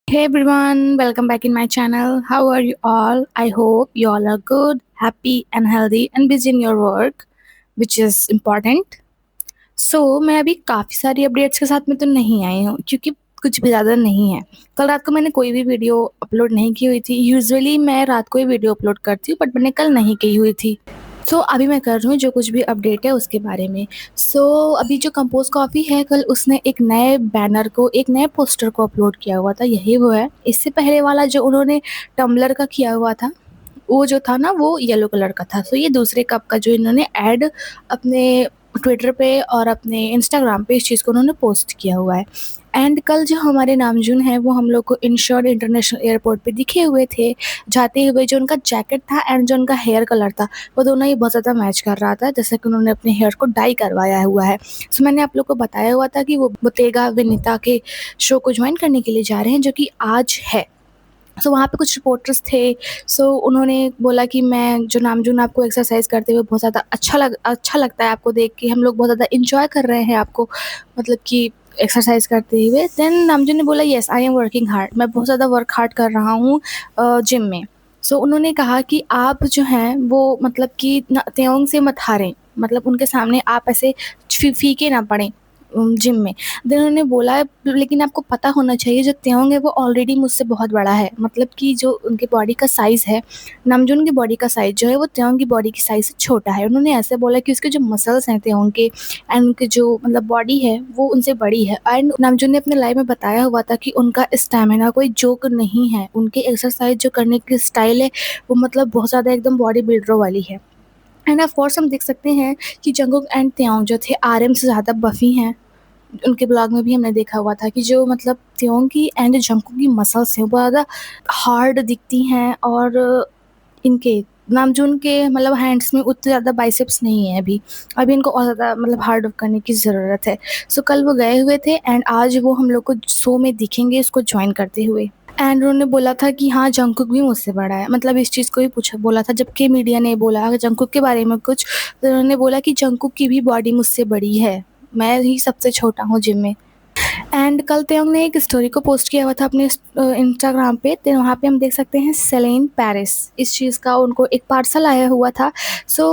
Hey everyone, welcome back in my channel. How are you all? I hope you all are good, happy and healthy and busy in your work, which is important. मैं अभी काफ़ी सारी updates के साथ में तो नहीं आई हूँ क्योंकि कुछ भी ज़्यादा नहीं है। कल रात को मैंने कोई भी वीडियो अपलोड नहीं की हुई थी। यूजुअली मैं रात को ही वीडियो अपलोड करती हूँ बट मैंने कल नहीं की हुई थी। अभी मैं कर रही हूँ जो कुछ भी अपडेट है उसके बारे में। अभी जो कंपोज़ कॉफ़ी है कल उसने एक नए बैनर को, एक नए पोस्टर को अपलोड किया हुआ था, यही वो है। इससे पहले वाला जो उन्होंने टम्बलर का किया हुआ था, वो जो था ना वो येलो कलर का था। ये दूसरे कप का जो इन्होंने ऐड अपने ट्विटर पे और अपने इंस्टाग्राम पे इस चीज़ को उन्होंने पोस्ट किया हुआ है। एंड कल जो हमारे नामजून हैं वो हम लोग को इंशॉर्ट इंटरनेशनल एयरपोर्ट पे दिखे हुए थे, जाते हुए। जो उनका जैकेट था एंड जो उनका हेयर कलर था वो दोनों ही बहुत ज़्यादा मैच कर रहा था, जैसे कि उन्होंने अपने हेयर को डाई करवाया हुआ है। मैंने आप लोग को बताया हुआ था कि वो बोत्तेगा वेनिता के शो को ज्वाइन करने के लिए जा रहे हैं जो कि आज है। वहाँ पे कुछ रिपोर्टर्स थे। उन्होंने बोला कि मैं जो नामजून आपको एक्सरसाइज़ करते हुए बहुत ज़्यादा अच्छा लगता है आपको देख के, हम लोग बहुत ज़्यादा एन्जॉय कर रहे हैं आपको, मतलब कि एक्सरसाइज़ करते हुए। देन नामजून ने बोला yes I am working hard, मैं बहुत ज़्यादा वर्क हार्ड कर रहा हूँ जिम में। उन्होंने कहा कि आप जो हैं वो मतलब कि त्योंग से मत हारें, मतलब उनके सामने आप ऐसे फीके ना पड़ें जिम में। देन उन्होंने बोला लेकिन आपको पता होना चाहिए जो त्योंग है वो ऑलरेडी मुझसे बहुत बड़ा है, मतलब कि जो उनके बॉडी का साइज़ है, नामजून की बॉडी का साइज़ जो है वो त्योंग की बॉडी की साइज़ से छोटा है। उन्होंने ऐसे बोला कि उसके जो मसल्स हैं त्योंग के एंड उनके जो मतलब बॉडी है वो उनसे बड़ी है। एंड नामजून ने अपने लाइव में बताया हुआ था कि उनका स्टैमिना कोई जोक नहीं है, उनके एक्सरसाइज जो करने की स्टाइल है वो मतलब बहुत ज़्यादा एकदम बॉडी बिल्डरों वाली है। एंड ऑफ कोर्स हम देख सकते हैं कि जंगकुक एंड त्योंग जो थे आरएम से ज़्यादा बफ़ी हैं। उनके ब्लॉग में भी हमने देखा हुआ था कि जो मतलब त्योंग की एंड जंगकुक की मसल्स हैं वो ज़्यादा हार्ड दिखती हैं और इनके नामजून के मतलब हैंड्स में उतने ज़्यादा बाइसेप्स नहीं है अभी। अभी इनको और ज़्यादा मतलब हार्ड वर्क करने की ज़रूरत है। कल वो गए हुए थे एंड आज वो हम लोग को शो में दिखेंगे इसको जॉइन करते हुए। एंड उन्होंने बोला था कि हाँ, जंगकुक भी मुझसे बड़ा है, मतलब इस चीज़ को ही पूछा बोला था। जबकि मीडिया ने बोला जंगकुक के बारे में कुछ, तो उन्होंने बोला कि जंगकुक की भी बॉडी मुझसे बड़ी है, मैं ही सबसे छोटा हूँ जिम में। एंड कल त्योंग ने एक स्टोरी को पोस्ट किया हुआ था अपने इंस्टाग्राम पे, तो वहाँ पे हम देख सकते हैं सेलेन पेरिस, इस चीज़ का उनको एक पार्सल आया हुआ था।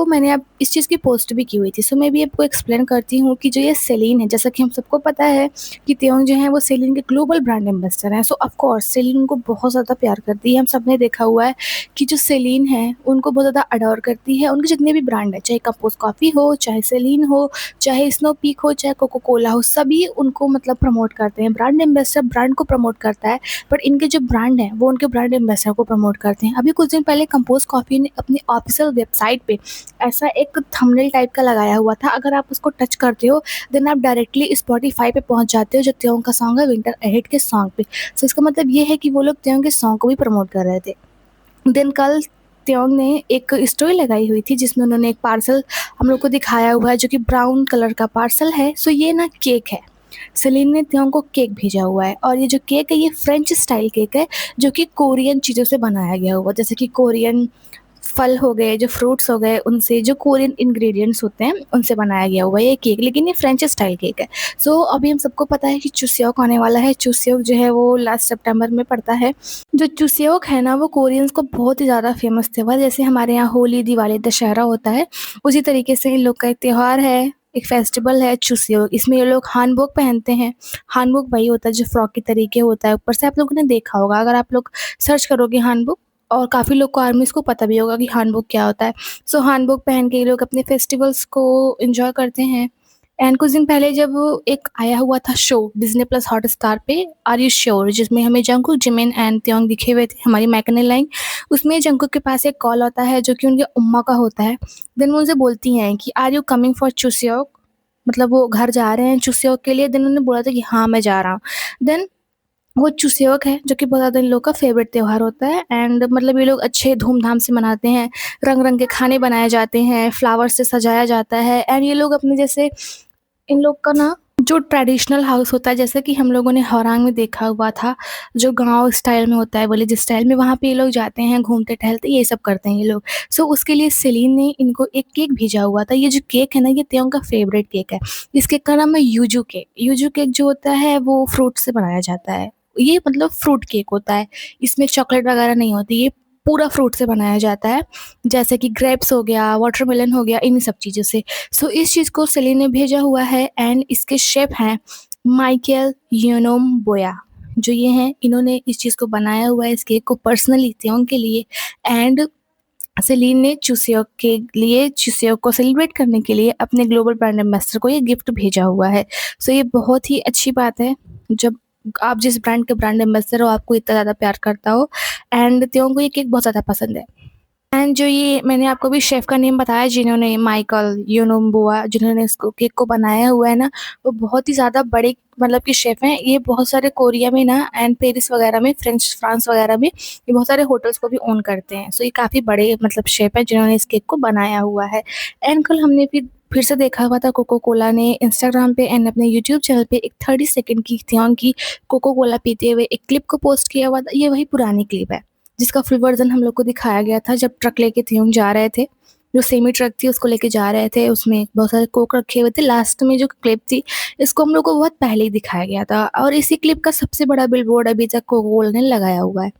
मैंने अब इस चीज़ की पोस्ट भी की हुई थी। मैं भी आपको एक्सप्लेन करती हूँ कि जो ये सेलिन है, जैसा कि हम सबको पता है कि त्योंग जो है वो सेलिन के ग्लोबल ब्रांड एम्बेसडर हैं। ऑफ कोर्स सेलिन उनको बहुत ज़्यादा प्यार करती है। हम सब ने देखा हुआ है कि जो सेलिन है उनको बहुत ज़्यादा अडोर करती है। उनके जितने भी ब्रांड है, चाहे कंपोज कॉफ़ी हो, चाहे सेलिन हो, चाहे स्नो पीक हो, चाहे कोको कोला हो, सभी उनको मतलब प्रमोट करते हैं। ब्रांड एम्बेसडर ब्रांड को प्रमोट करता है, बट इनके जो ब्रांड हैं वो उनके ब्रांड एम्बेसडर को प्रमोट करते हैं। अभी कुछ दिन पहले कंपोज कॉफ़ी ने अपनी ऑफिशियल वेबसाइट पे ऐसा एक थंबनेल टाइप का लगाया हुआ था। अगर आप उसको टच करते हो देन आप डायरेक्टली स्पॉटिफाई पे पहुंच जाते हो, जो त्योंग का सॉन्ग है विंटर अहेड के सॉन्ग पे। इसका मतलब ये है कि वो लोग त्योंग के सॉन्ग को भी प्रमोट कर रहे थे। देन कल त्योंग ने एक स्टोरी लगाई हुई थी जिसमें उन्होंने एक पार्सल हम लोग को दिखाया हुआ है जो कि ब्राउन कलर का पार्सल है। ये ना केक है। सेलिन ने त्योंग को केक भेजा हुआ है और ये जो केक है ये फ्रेंच स्टाइल केक है जो कि कोरियन चीज़ों से बनाया गया हुआ, जैसे कि कोरियन फल हो गए, जो फ्रूट्स हो गए, उनसे जो कोरियन इंग्रेडिएंट्स होते हैं उनसे बनाया गया हुआ है ये केक, लेकिन ये फ्रेंच स्टाइल केक है। अभी हम सबको पता है कि चुसेओक आने वाला है। चुसेओक जो है वो लास्ट सितंबर में पड़ता है। जो चुसेओक है ना वो कोरियंस को बहुत ही ज़्यादा फेमस त्योहार, जैसे हमारे यहाँ होली, दिवाली, दशहरा होता है, उसी तरीके से इन लोग का एक त्यौहार है, एक फेस्टिवल है चुसेओक। इसमें ये लोग हानबोक पहनते हैं। हानबोक वही होता है जो फ्रॉक के तरीके होता है, ऊपर से आप लोगों ने देखा होगा अगर आप लोग सर्च करोगे हानबोक, और काफ़ी लोग को आर्मीज़ को पता भी होगा कि हानबोक क्या होता है। हानबोक पहन के ये लोग अपने फेस्टिवल्स को एंजॉय करते हैं। एंड कुछ दिन पहले जब एक आया हुआ था शो डिज्नी प्लस हॉटस्टार पे, आर यू श्योर, जिसमें हमें जंगकुक, जिमिन एंड त्योंग दिखे हुए थे, हमारी मैकने लाइन। उसमें जंगकुक के पास एक कॉल आता है जो कि उनके उम्मा का होता है। देन वो उनसे बोलती हैं कि are you coming for Chuseok, मतलब वो घर जा रहे हैं चुसेओक के लिए। देन उन्होंने बोला था कि हाँ मैं जा रहा हूँ। देन वो चुसेवक है जो कि बहुत ज़्यादा इन लोग का फेवरेट त्यौहार होता है एंड मतलब ये लोग अच्छे धूमधाम से मनाते हैं। रंग-रंग के खाने बनाए जाते हैं, फ्लावर से सजाया जाता है एंड ये लोग अपने जैसे इन लोग का ना जो ट्रेडिशनल हाउस होता है, जैसे कि हम लोगों ने होरांग में देखा हुआ था, जो गाँव स्टाइल में होता है, विलेज स्टाइल में, वहाँ पे ये लोग जाते हैं, घूमते-टहलते ये सब करते हैं ये लोग। उसके लिए सेलिन ने इनको एक केक भेजा हुआ था। ये जो केक है ना ये त्योंग का फेवरेट केक है। इस केक का नाम है यूजू केक। यूजू केक जो होता है वो फ्रूट से बनाया जाता है। ये मतलब फ्रूट केक होता है, इसमें चॉकलेट वगैरह नहीं होती, ये पूरा फ्रूट से बनाया जाता है, जैसे कि ग्रेप्स हो गया, वाटरमेलन हो गया, इन्हीं सब चीज़ों से। सो इस चीज़ को सेलिन ने भेजा हुआ है एंड इसके शेफ़ हैं माइकल योनोम्बोया। जो ये हैं, इन्होंने इस चीज़ को बनाया हुआ है, इस केक को पर्सनली त्योंग के लिए। एंड सेलिन ने चुसेओक के लिए, चुसेओक को सेलिब्रेट करने के लिए अपने ग्लोबल ब्रांड एम्बेसडर को ये गिफ्ट भेजा हुआ है। सो ये बहुत ही अच्छी बात है, जब आप जिस ब्रांड के ब्रांड एम्बेसडर हो आपको इतना ज़्यादा प्यार करता हो। एंड त्यों को ये केक बहुत ज़्यादा पसंद है। एंड जो ये मैंने आपको भी शेफ़ का नेम बताया, जिन्होंने माइकल योनोम्बोआ, जिन्होंने इसको केक को बनाया हुआ है ना, वो बहुत ही ज़्यादा बड़े मतलब कि शेफ़ हैं। ये बहुत सारे कोरिया में ना एंड पेरिस वगैरह में, फ्रांस वगैरह में ये बहुत सारे होटल्स को भी ओन करते हैं। सो ये काफ़ी बड़े मतलब शेफ़ हैं जिन्होंने इस केक को बनाया हुआ है। एंड कल हमने फिर से देखा हुआ था, कोको कोला ने इंस्टाग्राम पे एंड अपने यूट्यूब चैनल पे एक 30 सेकंड की त्यों की कोको कोला पीते हुए एक क्लिप को पोस्ट किया हुआ था। ये वही पुरानी क्लिप है, जिसका फुल वर्ज़न हम लोग को दिखाया गया था जब ट्रक लेके त्यों जा रहे थे। जो सेमी ट्रक थी उसको लेके जा रहे थे, उसमें बहुत सारे कोक रखे हुए थे। लास्ट में जो क्लिप थी, इसको हम लोग को बहुत पहले ही दिखाया गया था और इसी क्लिप का सबसे बड़ा बिलबोर्ड अभी तक कोको कोला ने लगाया हुआ है।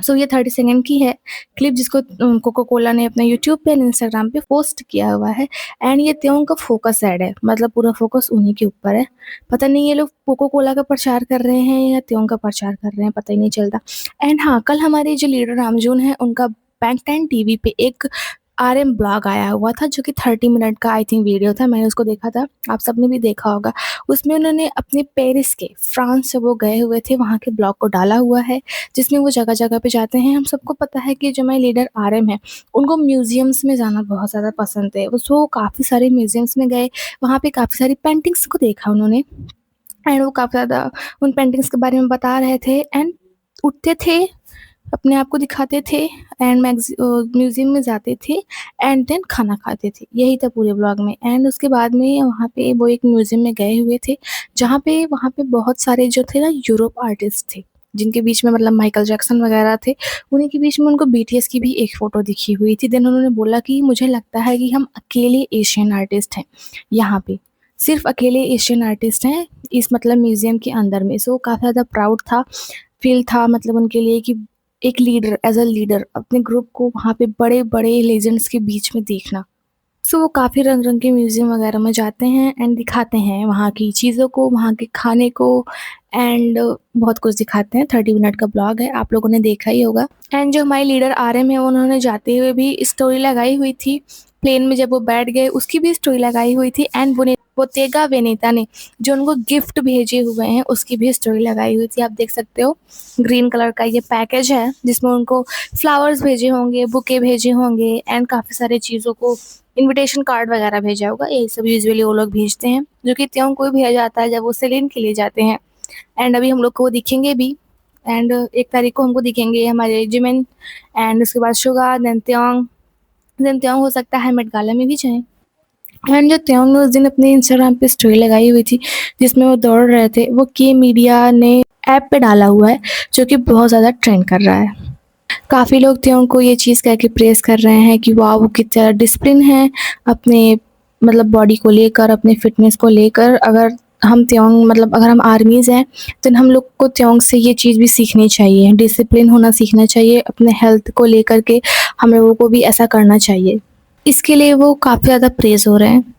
सो ये 30 सेकंड की है क्लिप, जिसको कोको कोला ने अपने यूट्यूब पे एंड इंस्टाग्राम पे पोस्ट किया हुआ है। एंड ये त्यों का फोकस ऐड है, मतलब पूरा फोकस उन्हीं के ऊपर है। पता नहीं ये लोग कोको कोला का प्रचार कर रहे हैं या त्यों का प्रचार कर रहे हैं, पता ही नहीं चलता। एंड हाँ, कल हमारे जो लीडर नामजून है, उनका बैंक 10 टीवी पे एक आरएम ब्लॉग आया हुआ था, जो कि 30 मिनट का आई थिंक वीडियो था। मैंने उसको देखा था, आप सबने भी देखा होगा। उसमें उन्होंने अपने पेरिस के, फ्रांस से वो गए हुए थे, वहाँ के ब्लॉग को डाला हुआ है, जिसमें वो जगह-जगह पे जाते हैं। हम सबको पता है कि जो हमारे लीडर आरएम हैं, उनको म्यूज़ियम्स में जाना बहुत ज़्यादा पसंद है। सो काफ़ी सारे म्यूज़ियम्स में गए, वहाँ पे काफ़ी सारी पेंटिंग्स को देखा उन्होंने। एंड वो काफ़ी ज़्यादा उन पेंटिंग्स के बारे में बता रहे थे एंड उठते थे, अपने आप को दिखाते थे एंड म्यूज़ियम में जाते थे एंड देन खाना खाते थे। यही था पूरे व्लॉग में। एंड उसके बाद में वहाँ पे वो एक म्यूज़ियम में गए हुए थे, जहाँ पे वहाँ पे बहुत सारे जो थे ना यूरोप आर्टिस्ट थे, जिनके बीच में मतलब माइकल जैक्सन वगैरह थे। उन्हीं के बीच में उनको बीटीएस की भी एक फ़ोटो दिखी हुई थी। देन उन्होंने बोला कि मुझे लगता है कि हम अकेले एशियन आर्टिस्ट हैं यहाँ पे, सिर्फ़ अकेले एशियन आर्टिस्ट हैं इस मतलब म्यूज़ियम के अंदर में। सो काफ़ी ज़्यादा प्राउड था, फ़ील था मतलब उनके लिए कि एक लीडर, एज़ अ लीडर अपने ग्रुप को वहाँ पे बड़े-बड़े लेजेंड्स के बीच में देखना। सो वो काफ़ी रंग-रंग के म्यूज़ियम वगैरह में जाते हैं एंड दिखाते हैं वहाँ की चीज़ों को, वहाँ के खाने को एंड बहुत कुछ दिखाते हैं। 30 मिनट का ब्लॉग है, आप लोगों ने देखा ही होगा। एंड जो हमारे लीडर आरएम हैं, उन्होंने जाते हुए भी स्टोरी लगाई हुई थी। प्लेन में जब वो बैठ गए, उसकी भी स्टोरी लगाई हुई थी। एंड बोत्तेगा वेनेता ने जो उनको गिफ्ट भेजे हुए हैं, उसकी भी स्टोरी लगाई हुई थी। आप देख सकते हो, ग्रीन कलर का ये पैकेज है, जिसमें उनको फ्लावर्स भेजे होंगे, बुके भेजे होंगे एंड काफ़ी सारी चीज़ों को, इन्विटेशन कार्ड वगैरह भेजा होगा। यही सब यूजुअली वो लोग भेजते हैं, जो कि त्यों को भी भेजा जाता है जब वो सेलिन के लिए जाते हैं। एंड अभी हम लोग को वो दिखेंगे भी। एंड 1 तारीख को हमको दिखेंगे हमारे जिमिन एंड उसके बाद शुगा, देन त्यों हो सकता है मेट गाला में भी जाएँ। एंड जो त्यों ने उस दिन अपने इंस्टाग्राम पे स्टोरी लगाई हुई थी, जिसमें वो दौड़ रहे थे, वो के मीडिया ने ऐप पे डाला हुआ है, जो कि बहुत ज़्यादा ट्रेंड कर रहा है। काफ़ी लोग त्यों को ये चीज़ कह के प्रेज़ कर रहे हैं कि वाह! वो कितना ज़्यादा डिसिप्लिन है अपने मतलब बॉडी को लेकर, अपने फ़िटनेस को लेकर। अगर हम त्यों मतलब अगर हम आर्मीज़ हैं, तो हम लोग को त्यों से ये चीज़ भी सीखनी चाहिए, डिसिप्लिन होना सीखना चाहिए। अपने हेल्थ को लेकर के हम लोगों को भी ऐसा करना चाहिए। इसके लिए वो काफ़ी ज़्यादा प्रेज़ हो रहे हैं।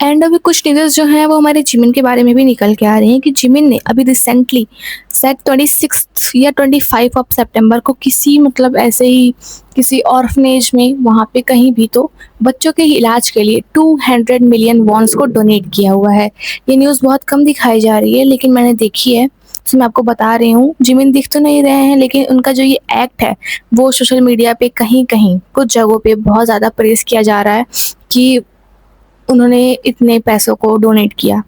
एंड अभी कुछ न्यूज़ जो हैं वो हमारे जिमिन के बारे में भी निकल के आ रही हैं कि जिमिन ने अभी रिसेंटली शायद 26 या 25 ऑफ सितंबर को किसी मतलब ऐसे ही किसी ऑर्फनेज में, वहाँ पे कहीं भी तो बच्चों के इलाज के लिए 200 मिलियन वॉन्स को डोनेट किया हुआ है। ये न्यूज़ बहुत कम दिखाई जा रही है, लेकिन मैंने देखी है, तो मैं आपको बता रही हूँ। जिमिन दिख तो नहीं रहे हैं, लेकिन उनका जो ये एक्ट है वो सोशल मीडिया पे कहीं-कहीं कुछ जगहों पे बहुत ज़्यादा प्रेज़ किया जा रहा है कि उन्होंने इतने पैसों को डोनेट किया।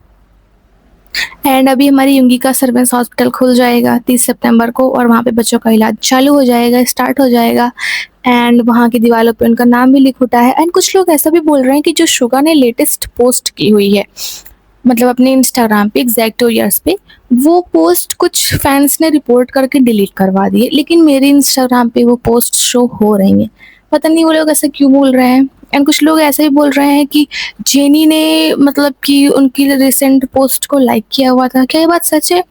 एंड अभी हमारी युंगी का सर्वेंस हॉस्पिटल खुल जाएगा 30 सितंबर को और वहाँ पे बच्चों का इलाज चालू हो जाएगा, स्टार्ट हो जाएगा। एंड वहाँ की दीवारों पे उनका नाम भी लिख उठा है। एंड कुछ लोग ऐसा भी बोल रहे हैं कि जो शुगा ने लेटेस्ट पोस्ट की हुई है, मतलब अपने इंस्टाग्राम पे एग्जैक्टोरियर्स पे, वो पोस्ट कुछ फैंस ने रिपोर्ट करके डिलीट करवा दी है, लेकिन मेरे इंस्टाग्राम पे वो पोस्ट शो हो रही हैं। पता नहीं वो लोग ऐसा क्यों बोल रहे हैं। एंड कुछ लोग ऐसा ही बोल रहे हैं कि जेनी ने मतलब कि उनकी रिसेंट पोस्ट को लाइक किया हुआ था। क्या ये बात सच है?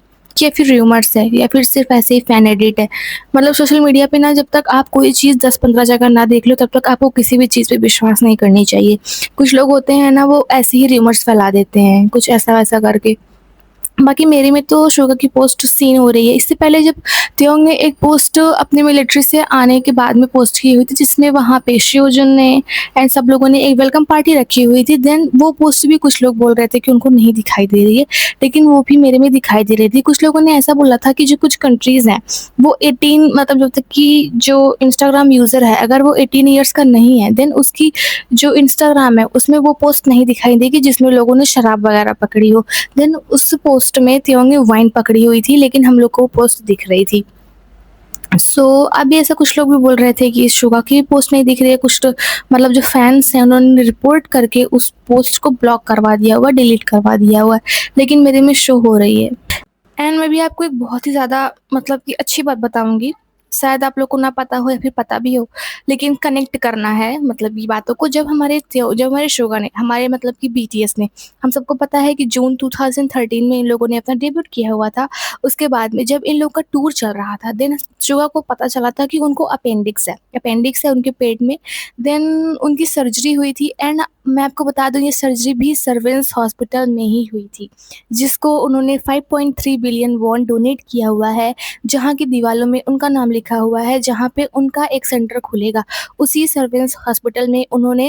या फिर र्यूमर्स है या फिर सिर्फ ऐसे ही फैन एडिट है। मतलब सोशल मीडिया पे ना जब तक आप कोई चीज़ 10-15 जगह ना देख लो तब तक आपको किसी भी चीज़ पे विश्वास नहीं करनी चाहिए। कुछ लोग होते हैं ना वो ऐसे ही र्यूमर्स फैला देते हैं कुछ ऐसा-वैसा करके। बाकी मेरे में तो शुगर की पोस्ट सीन हो रही है। इससे पहले जब त्योंग ने एक पोस्ट अपने मिलिट्री से आने के बाद में पोस्ट की हुई थी जिसमें वहाँ पे शियोजुन ने एंड सब लोगों ने एक वेलकम पार्टी रखी हुई थी। देन वो पोस्ट भी कुछ लोग बोल रहे थे कि उनको नहीं दिखाई दे रही है, लेकिन वो भी मेरे में दिखाई दे रही थी। कुछ लोगों ने ऐसा बोला था कि जो कुछ कंट्रीज़ हैं वो 18 मतलब जब तक कि जो इंस्टाग्राम यूज़र है अगर वो 18 ईयर्स का नहीं है देन उसकी जो इंस्टाग्राम है उसमें वो पोस्ट नहीं दिखाई देगी जिसमें लोगों ने शराब वगैरह पकड़ी हो। देन उस पोस्ट में त्योंग ने वाइन पकड़ी हुई थी लेकिन हम लोग को पोस्ट दिख रही थी। अभी ऐसा कुछ लोग भी बोल रहे थे कि शुगा की पोस्ट नहीं दिख रही है। कुछ तो मतलब जो फैंस हैं उन्होंने रिपोर्ट करके उस पोस्ट को ब्लॉक करवा दिया हुआ, डिलीट करवा दिया हुआ है, लेकिन मेरे में शो हो रही है। एंड मैं भी आपको एक बहुत ही ज़्यादा मतलब कि अच्छी बात बताऊँगी, शायद आप लोग को ना पता हो या फिर पता भी हो, लेकिन कनेक्ट करना है मतलब ये बातों को। जब हमारे शोगा ने हमारे मतलब कि बीटीएस ने, हम सबको पता है कि जून 2013 में इन लोगों ने अपना डेब्यूट किया हुआ था। उसके बाद में जब इन लोग का टूर चल रहा था देन शोगा को पता चला था कि उनको अपेंडिक्स है उनके पेट में। देन उनकी सर्जरी हुई थी एंड मैं आपको बता दूँ ये सर्जरी भी सर्वेलेंस हॉस्पिटल में ही हुई थी, जिसको उन्होंने 5.3 बिलियन वॉन डोनेट किया हुआ है, जहाँ की दीवालों में उनका नाम लिखा हुआ है, जहाँ पे उनका एक सेंटर खुलेगा। उसी सर्वेलेंस हॉस्पिटल में उन्होंने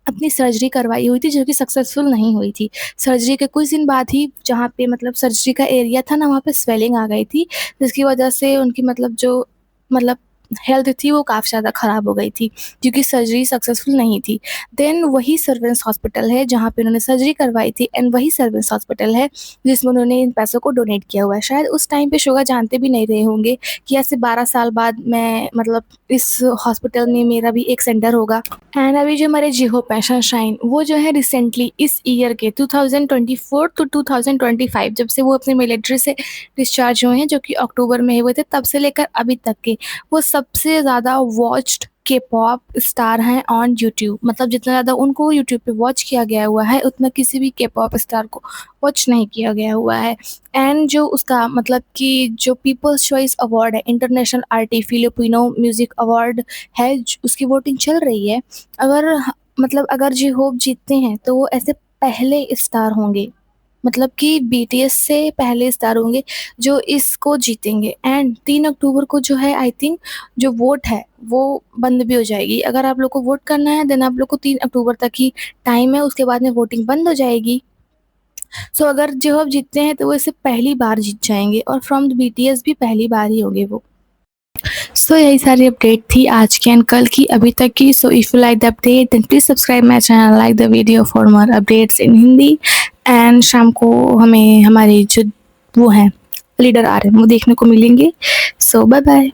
अपनी सर्जरी करवाई हुई थी जो कि सक्सेसफुल नहीं हुई थी। सर्जरी के कुछ दिन बाद ही जहाँ पे मतलब सर्जरी का एरिया था ना वहाँ पे स्वेलिंग आ गई थी, जिसकी वजह से उनकी मतलब जो मतलब हेल्थ थी वो काफ़ी ज़्यादा ख़राब हो गई थी क्योंकि सर्जरी सक्सेसफुल नहीं थी। देन वही सर्वेलेंस हॉस्पिटल है जहाँ पे उन्होंने सर्जरी करवाई थी एंड वही सर्वेलेंस हॉस्पिटल है जिसमें उन्होंने इन पैसों को डोनेट किया हुआ है। शायद उस टाइम पे शुगा जानते भी नहीं रहे होंगे कि ऐसे 12 साल बाद मैं मतलब इस हॉस्पिटल में मेरा भी एक सेंटर होगा। एंड अभी जो हमारे जिहो पैशन शाइन वो जो है रिसेंटली इस ईयर के 2024 टू 2025 जब से वो अपने मिलिट्री से डिस्चार्ज हुए हैं जो कि अक्टूबर में हुए थे, तब से लेकर अभी तक के वो सबसे ज़्यादा वॉच्ड के पॉप स्टार हैं ऑन यूट्यूब। मतलब जितना ज़्यादा उनको यूट्यूब पे वॉच किया गया हुआ है उतना किसी भी के पॉप स्टार को वॉच नहीं किया गया हुआ है। एंड जो उसका मतलब कि जो पीपल्स चॉइस अवार्ड है, इंटरनेशनल आर्टी फिलिपिनो म्यूज़िक अवार्ड है, उसकी वोटिंग चल रही है। अगर जी होप जीतते हैं तो वो ऐसे पहले स्टार होंगे, मतलब कि बीटीएस से पहले स्टार होंगे जो इसको जीतेंगे। एंड 3 अक्टूबर को जो है आई थिंक जो वोट है वो बंद भी हो जाएगी। अगर आप लोग को वोट करना है देन आप लोग को 3 अक्टूबर तक ही टाइम है, उसके बाद में वोटिंग बंद हो जाएगी। अगर जो अब जीतते हैं तो वो इससे पहली बार जीत जाएंगे और फ्रॉम द बीटीएस भी पहली बार ही होंगे वो। यही सारी अपडेट थी आज की एंड कल की अभी तक की। If you like the update then please subscribe my channel, like the video for more updates in Hindi. And शाम को हमें हमारे जो वो हैं लीडर आ रहे हैं वो देखने को मिलेंगे। Bye bye.